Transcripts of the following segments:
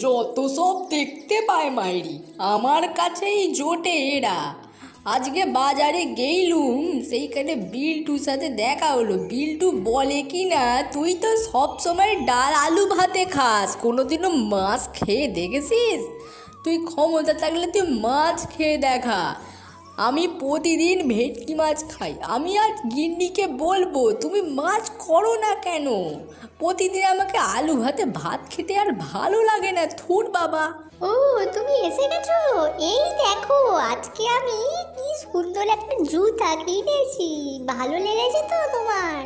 যত সব দেখতে পায় মাইরি, আমার কাছেই জোটে এরা। আজকে বাজারে গেইলুম, সেইখানে বিল্টুর সাথে দেখা হলো। বিল্টু বলে কি না, তুই তো সব সময় ডাল আলু ভাতে খাস, কোনোদিনও মাছ খেয়ে দেখেছিস? তুই ক্ষমতা থাকলে তুই মাছ খেয়ে দেখা। আমি প্রতিদিন ভেটকি মাছ খাই। আমি আজ গিন্নিকে বলবো তুমি মাছ করো না কেন। প্রতিদিন আমাকে আলু ভাতে ভাত খেতে আর ভালো লাগে না, থুর বাবা। ও, তুমি এসে গেছো। এই দেখো, আজকে আমি কি সুন্দর একটা জুতা কিনেছি। ভালো লেগেছে তো তোমার?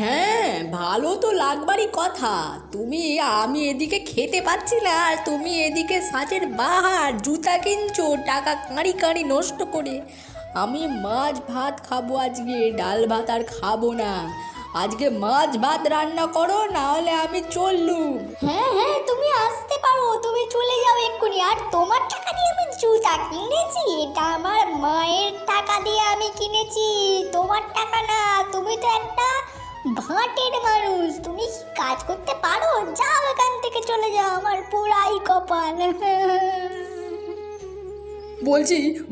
হ্যাঁ, ভালো তো লাগবারই কথা। আমি এদিকে খেতে পাচ্ছি না, আর তুমি এদিকে সাজের বাহার জুতা কিনছো টাকা কাঁড়ি কাঁড়ি নষ্ট করে। আমি মাছ ভাত খাবো আজকে, ডাল ভাত আর খাবো না। আজকে মাছ ভাত রান্না করো, না হলে আমি চললুম। হ্যাঁ হ্যাঁ, তুমি আসতে পারো, তুমি চলে যাও এক্ষুনি। আর তোমার টাকা দিয়ে আমি জুতা কিনেছি, এটা আমার মায়ের টাকা দিয়ে আমি কিনেছি, তোমার টাকা না। তুমি তো একটা ভাটের মানুষ, তুমি কি কাজ করতে পারো? যাও এখান থেকে, চলে যাও, আমার পুরাই কপাল।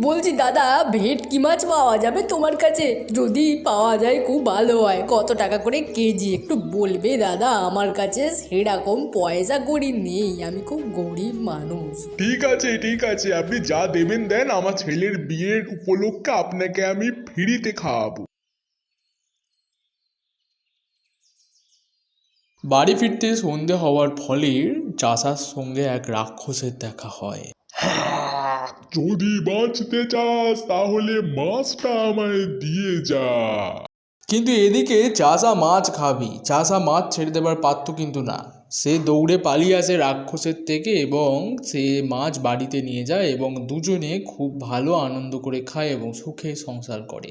বলছি দাদা, ভেটকি মাছ পাওয়া যাবে তোমার কাছে? যদি পাওয়া যায় খুব ভালো হয়। কত টাকা করে কেজি একটু বলবে দাদা? আমার কাছে সেরকম পয়সা কড়ি নেই, আমি খুব গরিব মানুষ। ঠিক আছে, আপনি যা দেবেন দেন। আমার ছেলের বিয়ের উপলক্ষে আপনাকে আমি ফ্রিতে খাওয়াবো। বাড়ি ফিরতে সন্ধে হওয়ার ফলে চাষার সঙ্গে এক রাক্ষসের দেখা হয়। যদি বাঁচতে চাস তাহলে মাছটা আমায় দিয়ে যা। কিন্তু এদিকে চাষা মাছ খাবি, চাষা মাছ ছেড়ে দেবার পারত কিন্তু না। সে দৌড়ে পালিয়ে আসে রাক্ষসের থেকে এবং সে মাছ বাড়িতে নিয়ে যায় এবং দুজনে খুব ভালো আনন্দ করে খায় এবং সুখে সংসার করে।